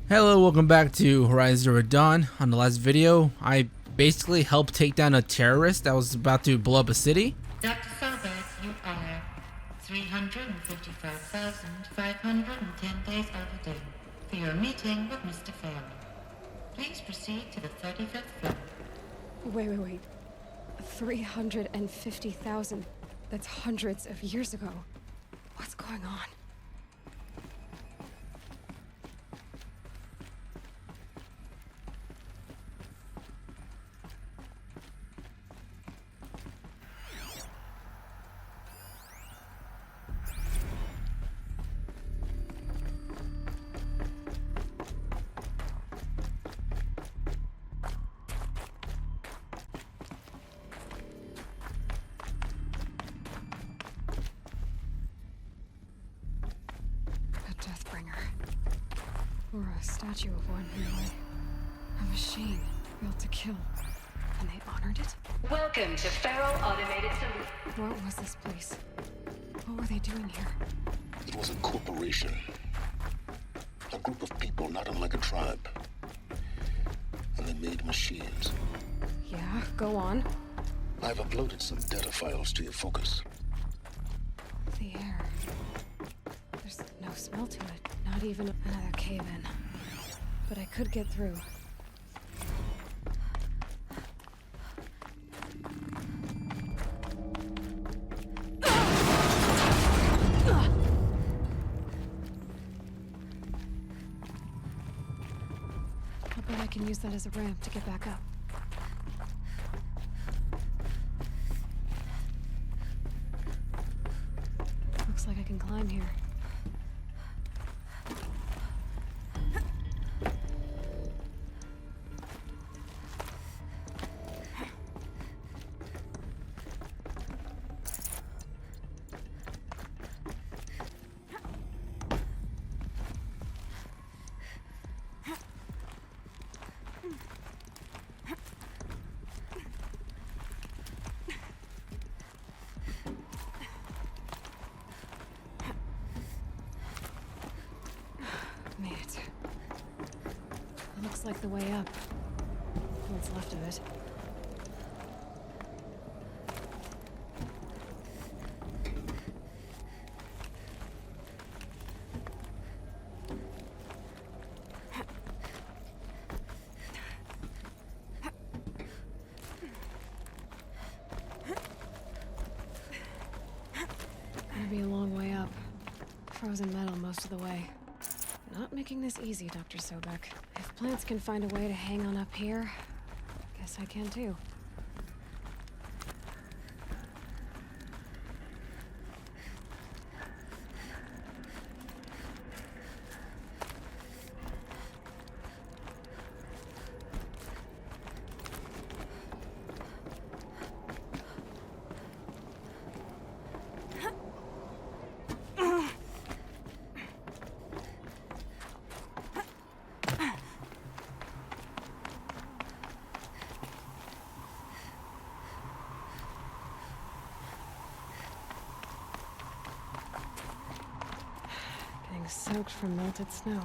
Hello, welcome back to Horizon Zero Dawn. On the last video, I basically helped take down a terrorist that was about to blow up a city. Dr. Solberg, you are 355,510 days overdue for your meeting with Mr. Farrell. Please proceed to the 35th floor. Wait. 350,000. That's hundreds of years ago. What's going on? Or a statue of one, anyway. A machine built to kill. And they honored it? Welcome to Feral Automated Solutions. What was this place? What were they doing here? It was a corporation. A group of people not unlike a tribe. And they made machines. Yeah, go on. I've uploaded some data files to your focus. The air. There's no smell to it. Not even another cave-in. But I could get through. I'll bet I can use that as a ramp to get back up. Looks like I can climb here. Made it. Looks like the way up. What's left of it. Gonna be a long way up. Frozen metal most of the way. Not making this easy, Dr. Sobek. If plants can find a way to hang on up here, guess I can too. Soaked from melted snow.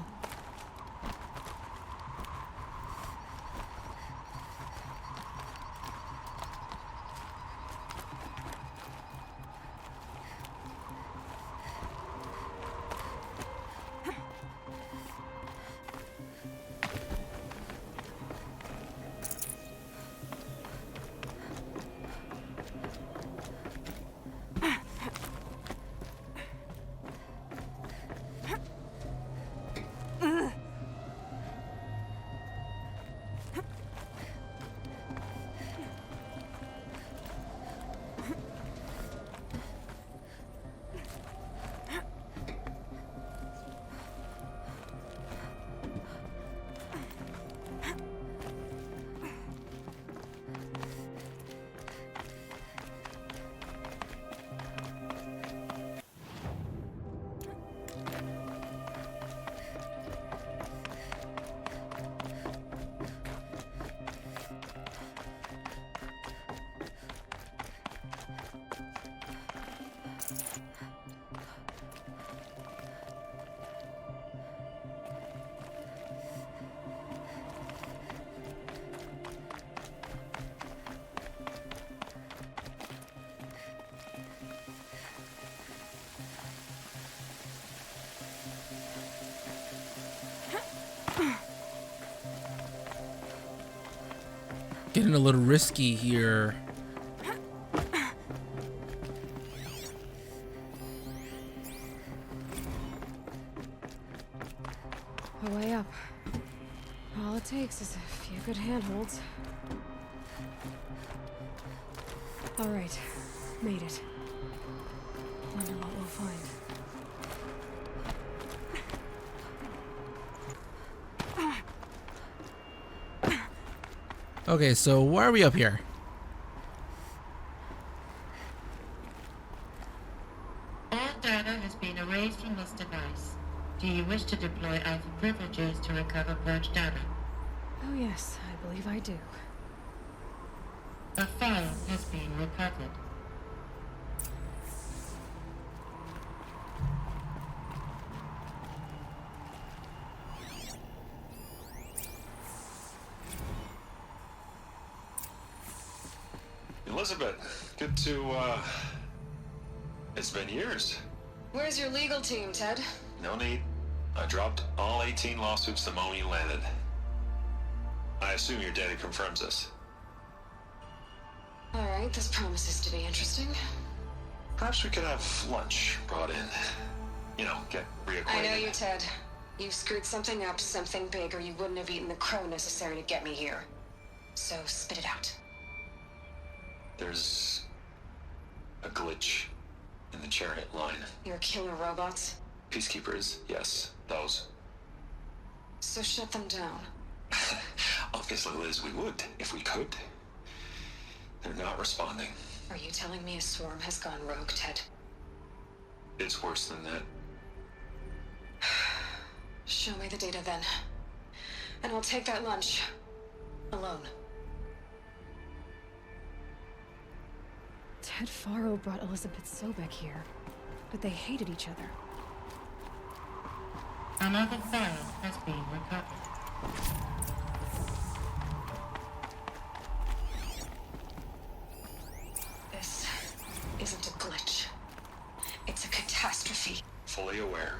getting a little risky here. A way up. All it takes is a few good handholds. All right, made it. Wonder what we'll find. Okay, so why are we up here? All data has been erased from this device. Do you wish to deploy Alpha privileges to recover purged data? Oh yes, I believe I do. A file has been recovered. Elizabeth, good to, it's been years. Where's your legal team, Ted? No need. I dropped all 18 lawsuits the moment you landed. I assume your data confirms this. All right, this promises to be interesting. Perhaps we could have lunch brought in. You know, get reacquainted. I know you, Ted. You screwed something up, something big, or you wouldn't have eaten the crow necessary to get me here. So spit it out. There's a glitch in the chariot line. Your killer robots? Peacekeepers, yes, those. So shut them down. Obviously, Liz, we would, if we could. They're not responding. Are you telling me a swarm has gone rogue, Ted? It's worse than that. Show me the data then. And I'll take that lunch. Alone. Ted Faro brought Elizabeth Sobek here, but they hated each other. Another file has been recovered. This isn't a glitch. It's a catastrophe. Fully aware.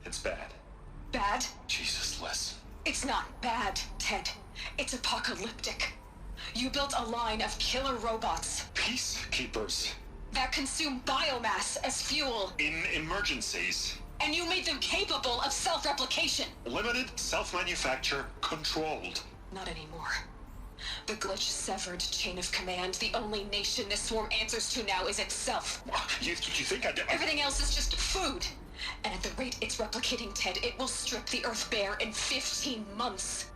It's bad. Bad? Jesus, Liz. It's not bad, Ted. It's apocalyptic. You built a line of killer robots Peacekeepers. that consume biomass as fuel, In emergencies. and you made them capable of self-replication. Limited, self-manufacture, controlled. Not anymore. The glitch severed chain of command. The only nation this swarm answers to now is itself. You think I did? Everything else is just food. And at the rate it's replicating, Ted, it will strip the Earth bare in 15 months.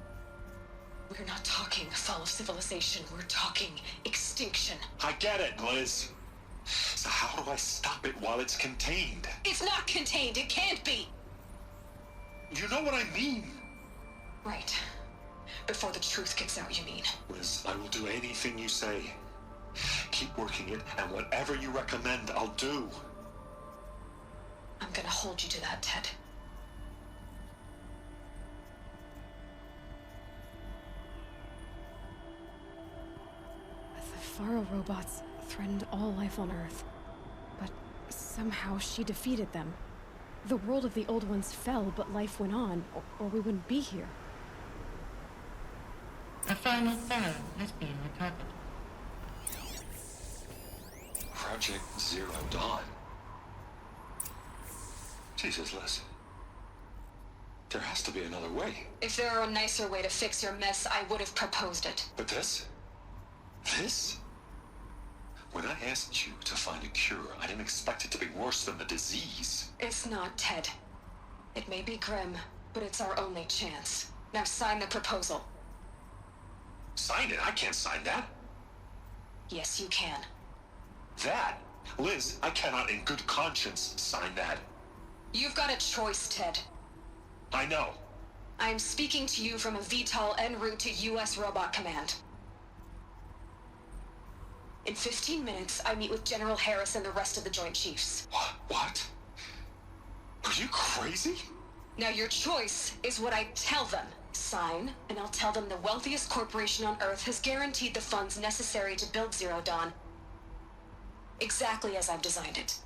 We're not talking fall of civilization. We're talking extinction. I get it, Liz. So how do I stop it while it's contained? It's not contained. It can't be. You know what I mean. Right. Before the truth gets out, you mean? Liz, I will do anything you say. Keep working it, and whatever you recommend, I'll do. I'm gonna hold you to that, Ted. The Faro robots threatened all life on Earth. But somehow she defeated them. The world of the old ones fell, but life went on, or we wouldn't be here. A final file has been recovered. Project Zero Dawn. Jesus, Liz. There has to be another way. If there were a nicer way to fix your mess, I would have proposed it. But this? This? When I asked you to find a cure, I didn't expect it to be worse than the disease. It's not, Ted. It may be grim, but it's our only chance. Now sign the proposal. Sign it? I can't sign that. Yes, you can. That? Liz, I cannot in good conscience sign that. You've got a choice, Ted. I know. I'm speaking to you from a VTOL en route to U.S. Robot Command. In 15 minutes, I meet with General Harris and the rest of the Joint Chiefs. What? Are you crazy? Now your choice is what I tell them. Sign, and I'll tell them the wealthiest corporation on Earth has guaranteed the funds necessary to build Zero Dawn. Exactly as I've designed it.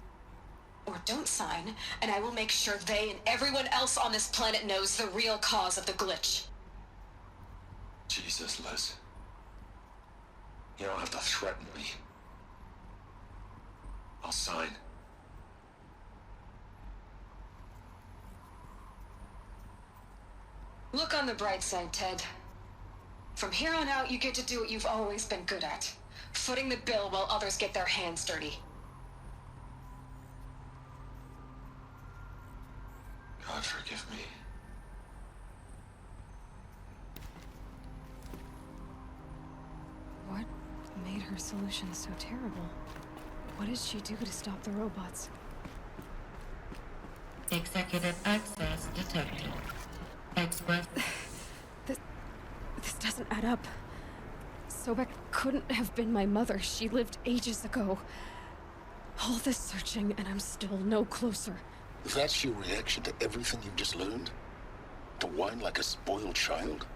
Or don't sign, and I will make sure they and everyone else on this planet knows the real cause of the glitch. Jesus, Liz. You don't have to threaten me. I'll sign. Look on the bright side, Ted. From here on out, you get to do what you've always been good at. Footing the bill while others get their hands dirty. God forgive me. What made her solution so terrible? What did she do to stop the robots? Executive access detected. Express. This doesn't add up. Sobek couldn't have been my mother. She lived ages ago. All this searching, and I'm still no closer. That's your reaction to everything you've just learned? To whine like a spoiled child?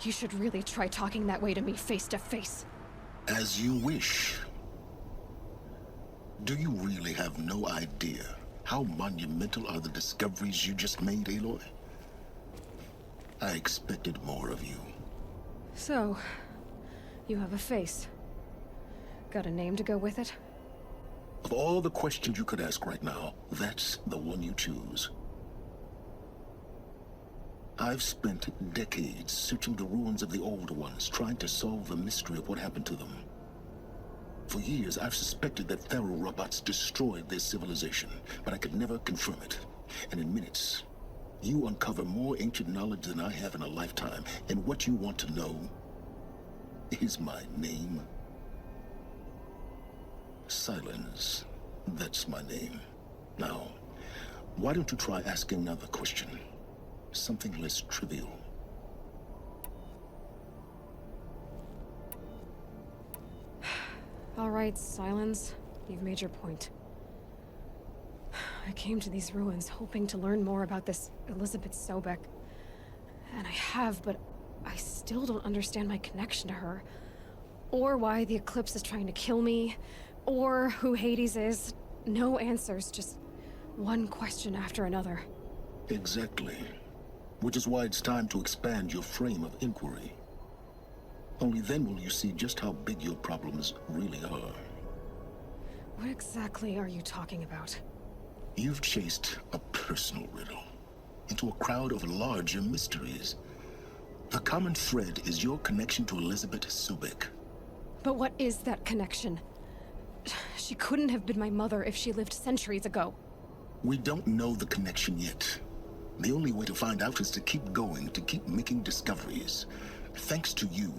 You should really try talking that way to me face to face. As you wish. Do you really have no idea how monumental are the discoveries you just made, Aloy? I expected more of you. So, you have a face. Got a name to go with it? Of all the questions you could ask right now, that's the one you choose. I've spent decades searching the ruins of the old ones, trying to solve the mystery of what happened to them. For years, I've suspected that Thero robots destroyed their civilization, but I could never confirm it. And in minutes, you uncover more ancient knowledge than I have in a lifetime, and what you want to know is my name. Sylens. That's my name. Now, why don't you try asking another question? Something less trivial. All right, Sylens. You've made your point. I came to these ruins hoping to learn more about this Elizabeth Sobek. And I have, but I still don't understand my connection to her. Or why the Eclipse is trying to kill me. Or who Hades is. No answers, just one question after another. Exactly. Which is why it's time to expand your frame of inquiry. Only then will you see just how big your problems really are. What exactly are you talking about? You've chased a personal riddle into a crowd of larger mysteries. The common thread is your connection to Elizabeth Sobek. But what is that connection? She couldn't have been my mother if she lived centuries ago. We don't know the connection yet. The only way to find out is to keep going, to keep making discoveries. Thanks to you,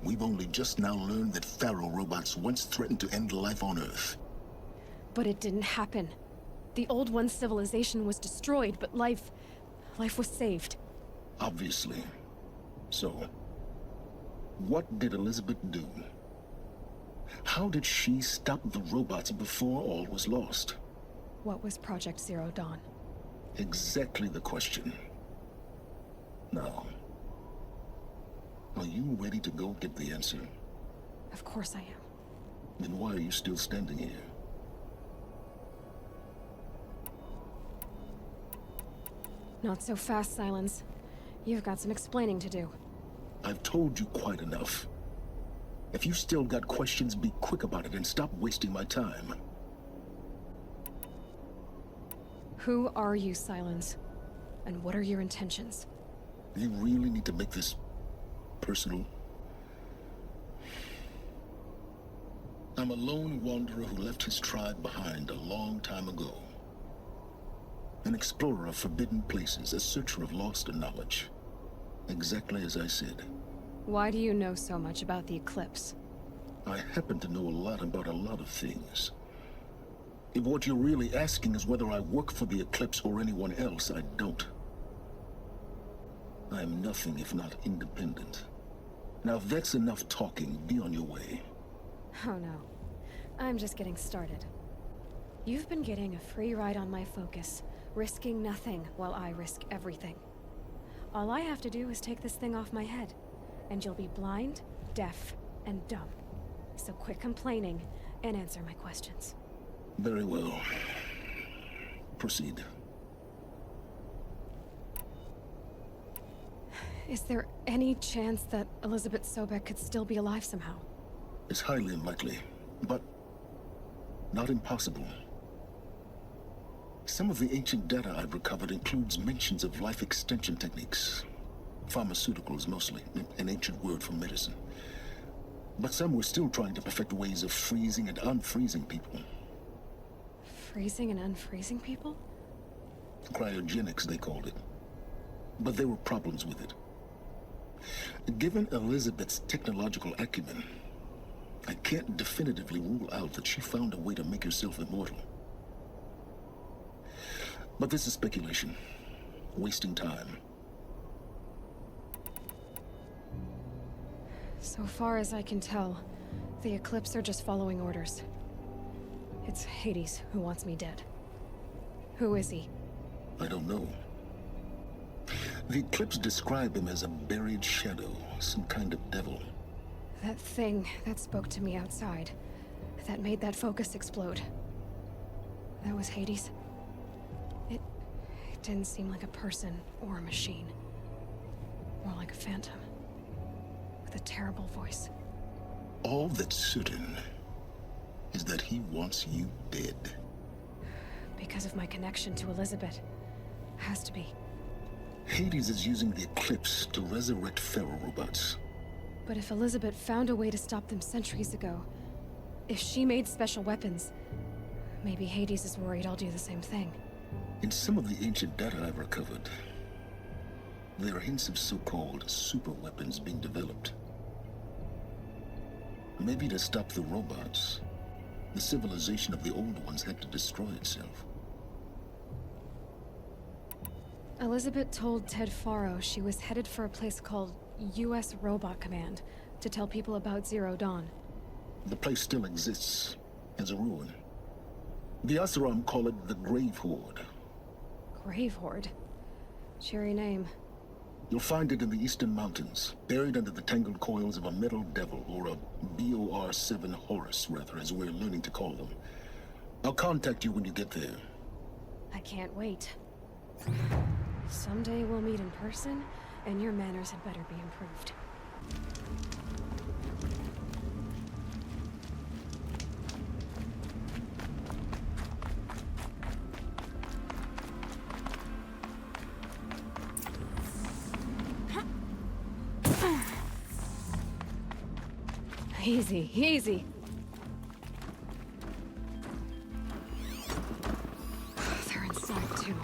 we've only just now learned that Thero robots once threatened to end life on Earth. But it didn't happen. The Old One's civilization was destroyed, but life was saved. Obviously. So, what did Elizabeth do? How did she stop the robots before all was lost? What was Project Zero Dawn? Exactly the question. Now, are you ready to go get the answer? Of course I am. Then why are you still standing here? Not so fast, Sylens. You've got some explaining to do. I've told you quite enough. If you still got questions, be quick about it and stop wasting my time. Who are you, Sylens? And what are your intentions? You really need to make this personal? I'm a lone wanderer who left his tribe behind a long time ago. An explorer of forbidden places, a searcher of lost knowledge. Exactly as I said. Why do you know so much about the Eclipse? I happen to know a lot about a lot of things. If what you're really asking is whether I work for the Eclipse or anyone else, I don't. I am nothing if not independent. Now if that's enough talking, be on your way. Oh no. I'm just getting started. You've been getting a free ride on my focus, risking nothing while I risk everything. All I have to do is take this thing off my head, and you'll be blind, deaf, and dumb. So quit complaining and answer my questions. Very well. Proceed. Is there any chance that Elizabeth Sobek could still be alive somehow? It's highly unlikely, but not impossible. Some of the ancient data I've recovered includes mentions of life extension techniques. Pharmaceuticals mostly, an ancient word for medicine. But some were still trying to perfect ways of freezing and unfreezing people. Freezing and unfreezing people? Cryogenics, they called it. But there were problems with it. Given Elizabeth's technological acumen, I can't definitively rule out that she found a way to make herself immortal. But this is speculation. Wasting time. So far as I can tell, the Eclipse are just following orders. It's Hades who wants me dead. Who is he? I don't know. The Eclipse describe him as a buried shadow, some kind of devil. That thing that spoke to me outside, that made that focus explode. That was Hades? It didn't seem like a person or a machine. More like a phantom. With a terrible voice. All that's certain is that he wants you dead. Because of my connection to Elizabeth. Has to be. Hades is using the Eclipse to resurrect feral robots. But if Elizabeth found a way to stop them centuries ago, if she made special weapons, maybe Hades is worried I'll do the same thing. In some of the ancient data I've recovered, there are hints of so-called super weapons being developed. Maybe to stop the robots, the civilization of the old ones had to destroy itself. Elizabeth told Ted Faro she was headed for a place called U.S. Robot Command to tell people about Zero Dawn. The place still exists as a ruin. The Asaram call it the Grave Horde. Grave Horde? Cheery name. You'll find it in the Eastern Mountains, buried under the tangled coils of a metal devil, or a BOR-7 Horus, rather, as we're learning to call them. I'll contact you when you get there. I can't wait. Someday we'll meet in person, and your manners had better be improved. Easy, easy. They're inside too.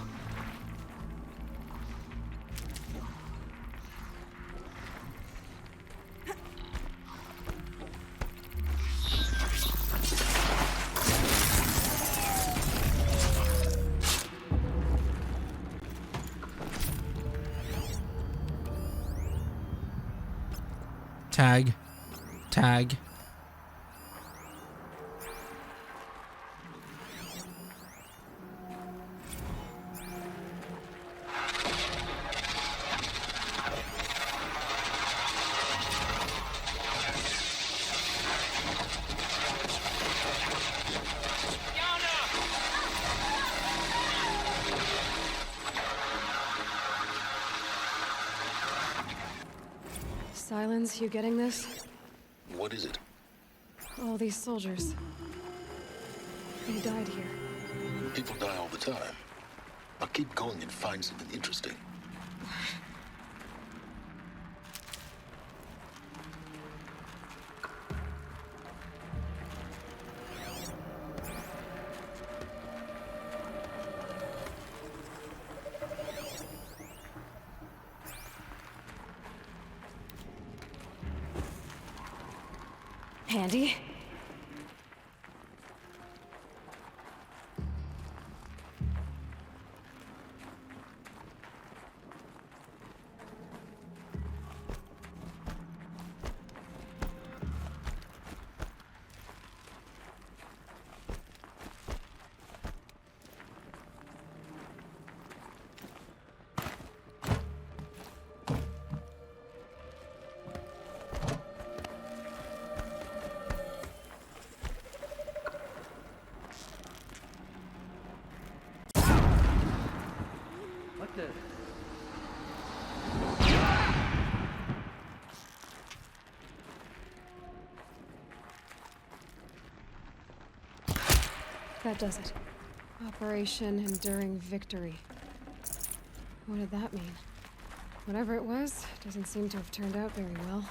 Tag. Tag. Sylens, you getting this? What is it? All these soldiers. They died here. People die all the time. I'll keep going and find something interesting. Handy? What the? That does it. Operation Enduring Victory. What did that mean? Whatever it was, doesn't seem to have turned out very well.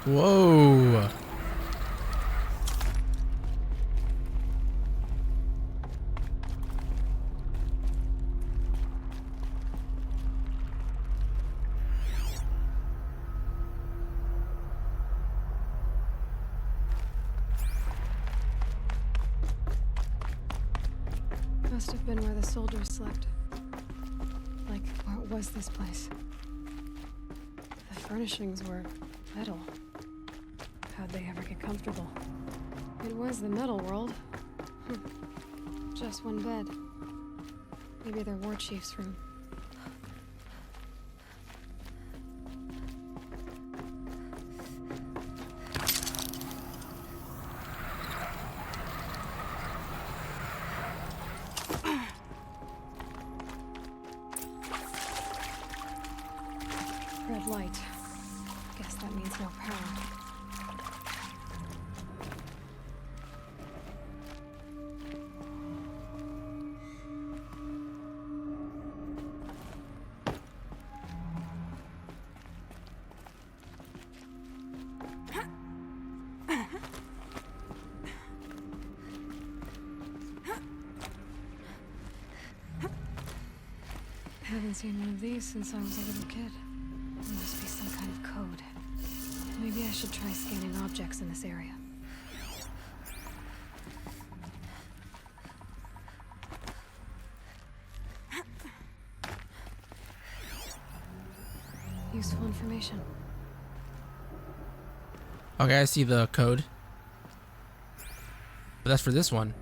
Whoa. Must have been where the soldiers slept. Like, what was this place? The furnishings were metal. How'd they ever get comfortable? It was the metal world. Just one bed. Maybe their war chief's room. Red light. Guess that means no power. Haven't seen one of these since I was a little kid. There must be some kind of code. Maybe I should try scanning objects in this area. Useful information. Okay, I see the code. But that's for this one.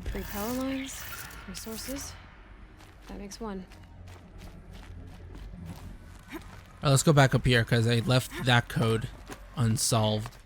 Three power lines, resources. That makes one. Alright, let's go back up here because I left that code unsolved.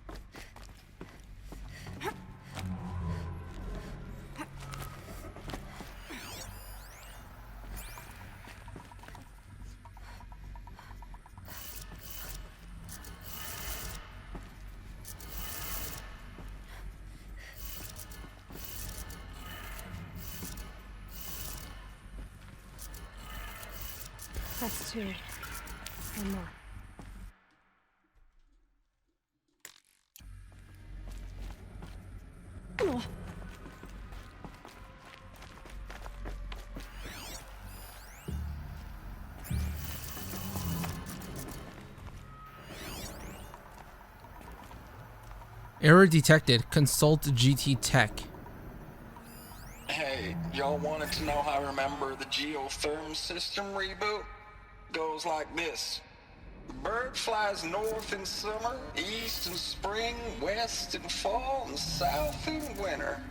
That's two. One more. Oh. Error detected. Consult GT Tech. Hey, y'all wanted to know how I remember the geotherm system reboot? Goes like this. The bird flies north in summer, east in spring, west in fall, and south in winter.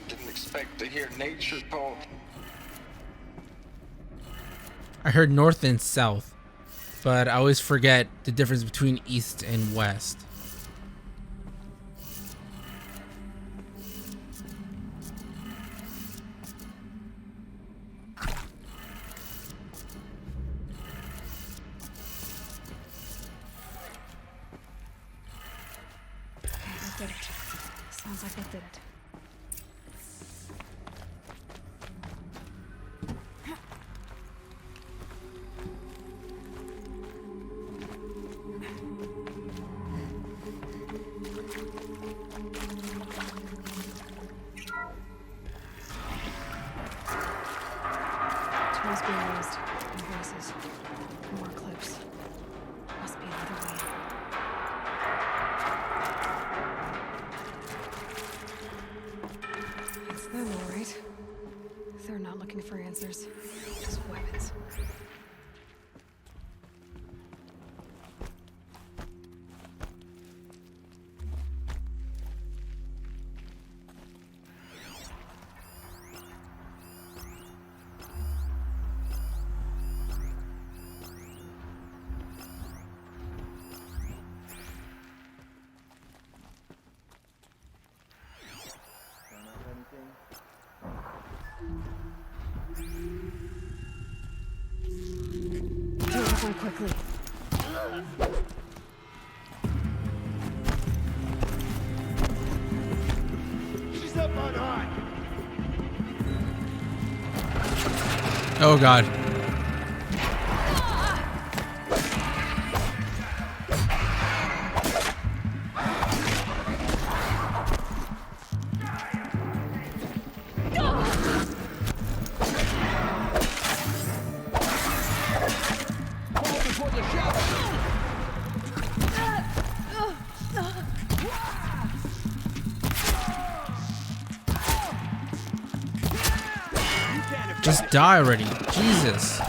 Didn't expect to hear nature poem. I heard north and south, but I always forget the difference between east and west. Did it. Sounds like that did it. Tools being used. And voices. More clips. Must be another way. It's them, all right. They're not looking for answers, just weapons. this one quickly. She's up on high. Oh god. Just die already. Jesus.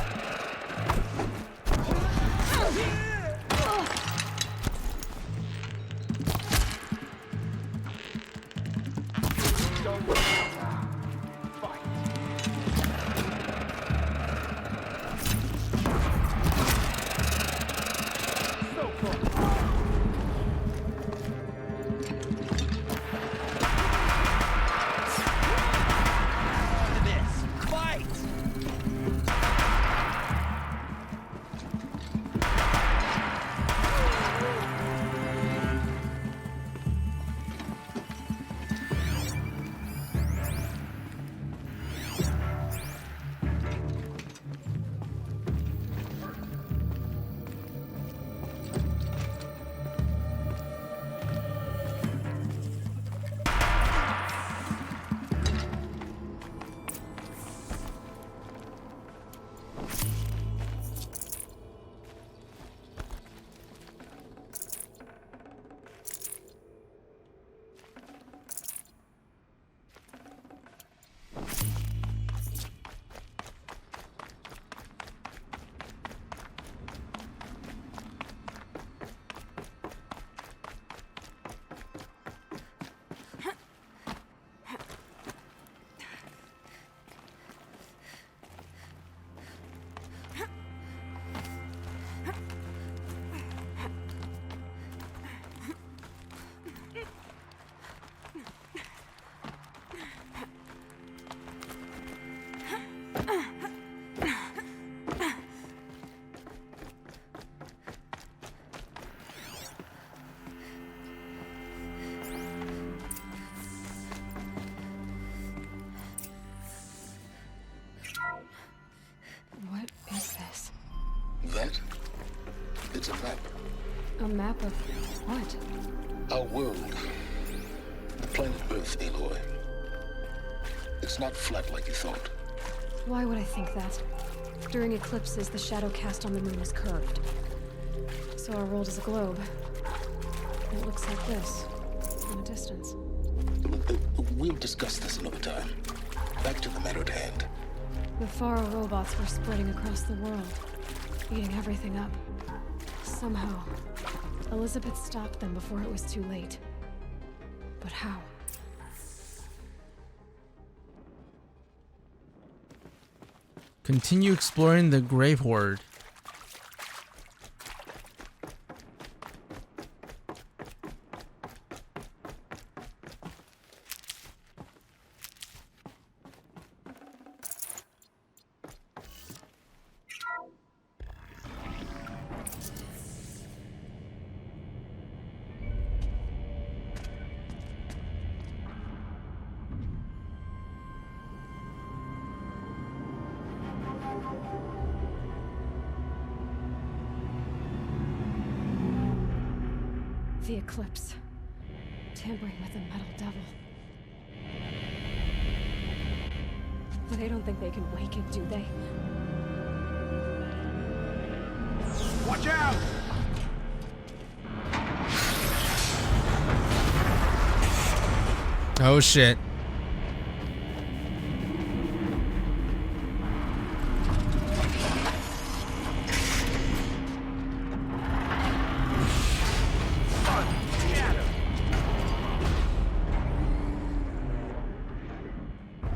What is this? That? It's a map. A map of what? Our world. The planet Earth, Aloy. It's not flat like you thought. Why would I think that? During eclipses, the shadow cast on the moon is curved. So our world is a globe. It looks like this, from a distance. We'll discuss this another time. Back to the matter at hand. The Faro robots were spreading across the world, eating everything up. Somehow, Elizabeth stopped them before it was too late. But how? Continue exploring the Grave Horde. The eclipse. Tampering with the metal devil. They don't think they can wake it, do they? Watch out! Oh shit.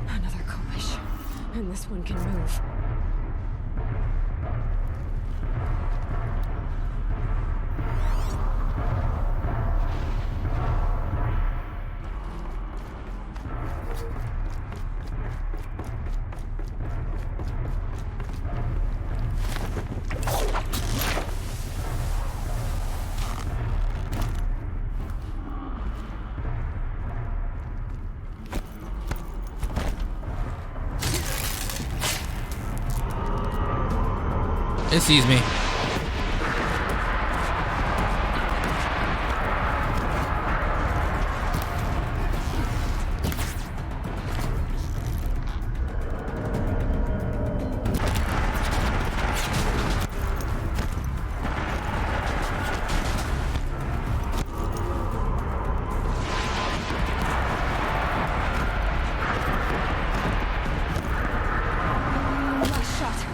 Another Koish. And this one can move. It sees me. Last shot.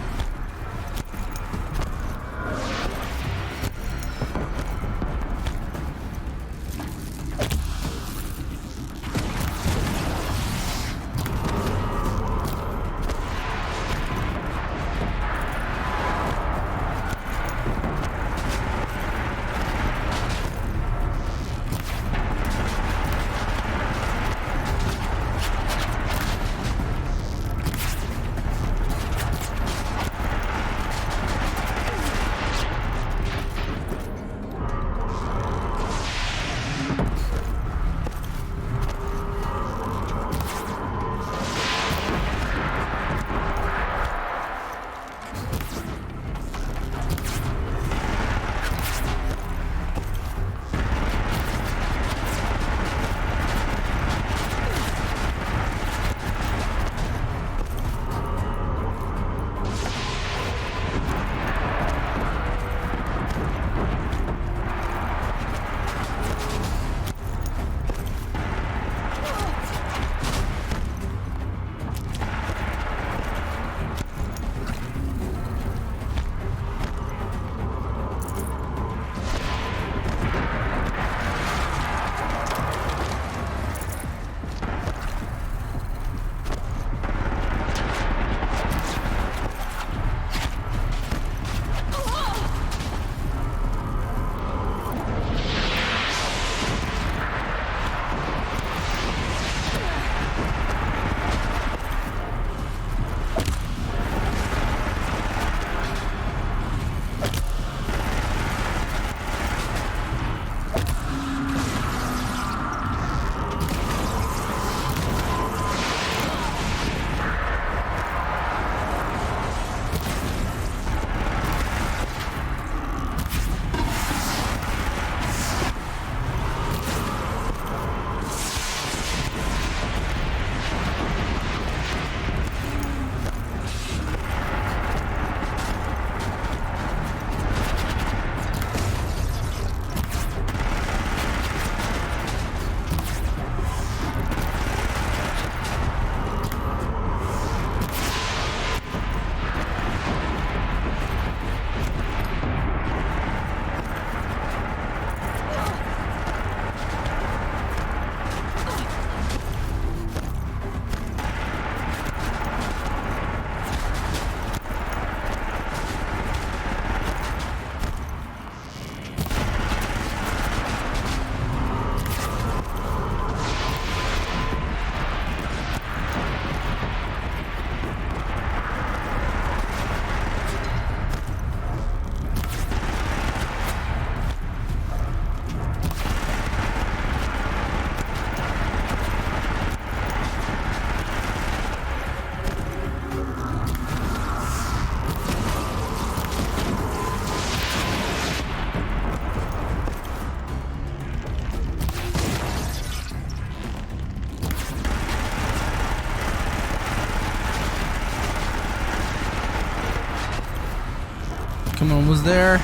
Come on, almost there.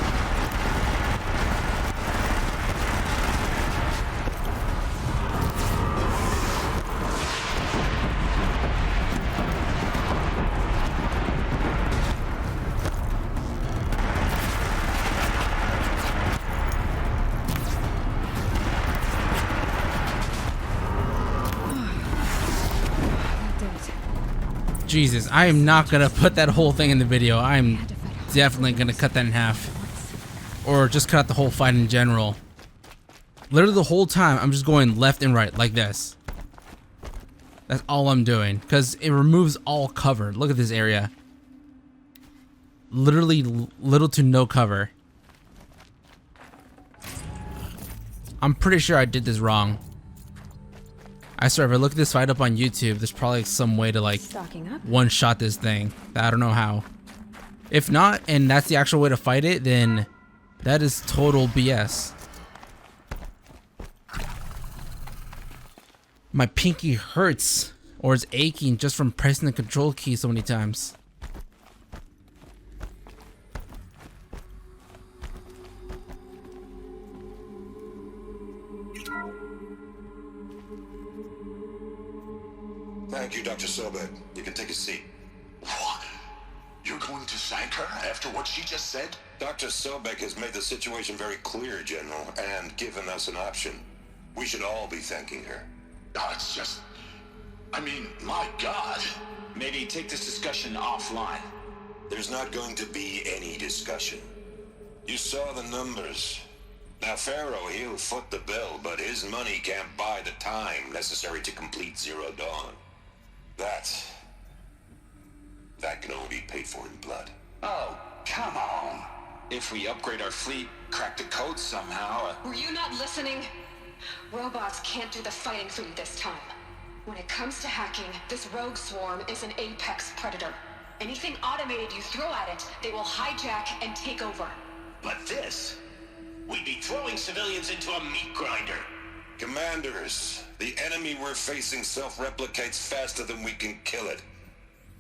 Jesus, I am not gonna put that whole thing in the video. I'm definitely gonna cut that in half. Or just cut out the whole fight in general. Literally the whole time, I'm just going left and right like this. That's all I'm doing. Because it removes all cover. Look at this area. Literally little to no cover. I'm pretty sure I did this wrong. I swear, if I look this fight up on YouTube, there's probably some way to like one-shot this thing. I don't know how. If not, and that's the actual way to fight it, then that is total BS. My pinky hurts or is aching just from pressing the control key so many times. Thank you, Dr. Sobek. You can take a seat. What? You're going to thank her after what she just said? Dr. Sobek has made the situation very clear, General, and given us an option. We should all be thanking her. Oh, it's just... I mean, my God. Maybe take this discussion offline. There's not going to be any discussion. You saw the numbers. Now, Pharaoh, he'll foot the bill, but his money can't buy the time necessary to complete Zero Dawn. That can only be paid for in blood. Oh, come on. If we upgrade our fleet, crack the code somehow... Were you not listening? Robots can't do the fighting for you this time. When it comes to hacking, this rogue swarm is an apex predator. Anything automated you throw at it, they will hijack and take over. But this... we'd be throwing civilians into a meat grinder. Commanders, the enemy we're facing self-replicates faster than we can kill it.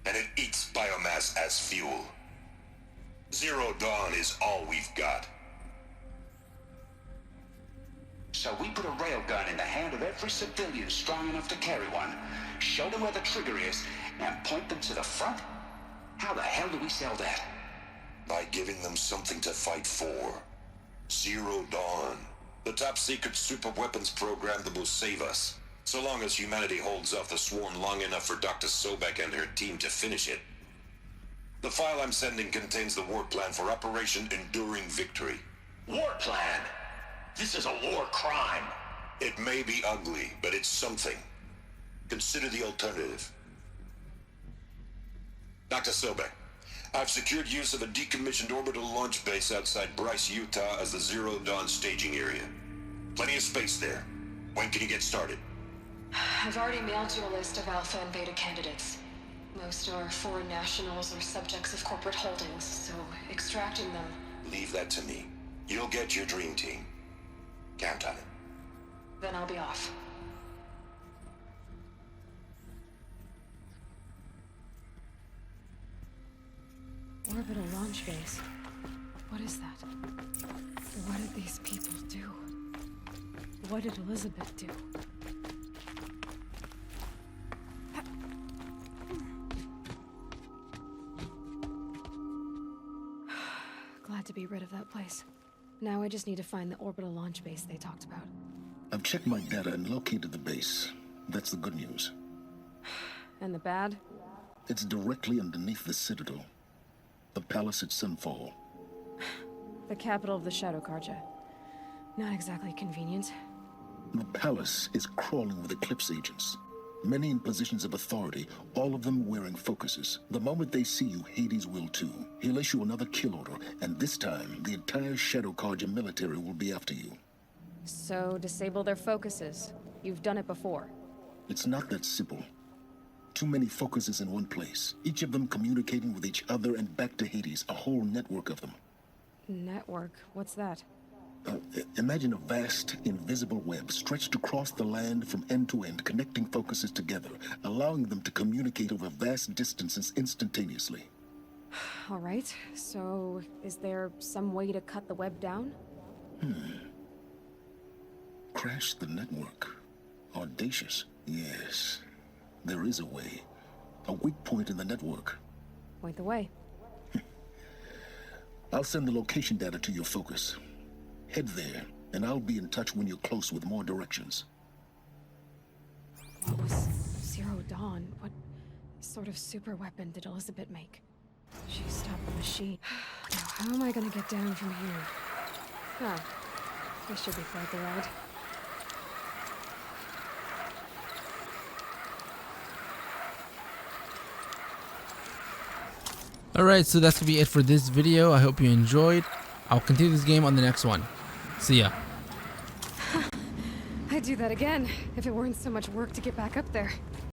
And it eats biomass as fuel. Zero Dawn is all we've got. So we put a railgun in the hand of every civilian strong enough to carry one, show them where the trigger is, and point them to the front? How the hell do we sell that? By giving them something to fight for. Zero Dawn. The top secret super weapons program that will save us. So long as humanity holds off the swarm long enough for Dr. Sobek and her team to finish it. The file I'm sending contains the war plan for Operation Enduring Victory. War plan? This is a war crime. It may be ugly, but it's something. Consider the alternative. Dr. Sobek, I've secured use of a decommissioned orbital launch base outside Bryce, Utah as the Zero Dawn staging area. Plenty of space there. When can you get started? I've already mailed you a list of alpha and beta candidates. Most are foreign nationals or subjects of corporate holdings, so extracting them... Leave that to me. You'll get your dream team. Count on it. Then I'll be off. Orbital launch base. What is that? What did these people do? What did Elizabeth do? Glad to be rid of that place. Now I just need to find the orbital launch base they talked about. I've checked my data and located the base. That's the good news. And the bad? It's directly underneath the Citadel. The palace at Sunfall. The capital of the Shadow Carja. Not exactly convenient. The palace is crawling with Eclipse agents. Many in positions of authority, all of them wearing focuses. The moment they see you, Hades will too. He'll issue another kill order, and this time, the entire Shadow Carja military will be after you. So, disable their focuses. You've done it before. It's not that simple. Too many focuses in one place, each of them communicating with each other and back to Hades, a whole network of them. Network? What's that? Imagine a vast, invisible web stretched across the land from end to end, connecting focuses together, allowing them to communicate over vast distances instantaneously. All right, so is there some way to cut the web down? Crash the network. Audacious. Yes, there is a way. A weak point in the network. Point the way. I'll send the location data to your focus. Head there, and I'll be in touch when you're close with more directions. What was Zero Dawn? What sort of super weapon did Elizabeth make? She stopped the machine. Now, how am I gonna get down from here? Ah, this should be quite the ride. Alright, so that's gonna be it for this video. I hope you enjoyed. I'll continue this game on the next one. See ya. I'd do that again if it weren't so much work to get back up there.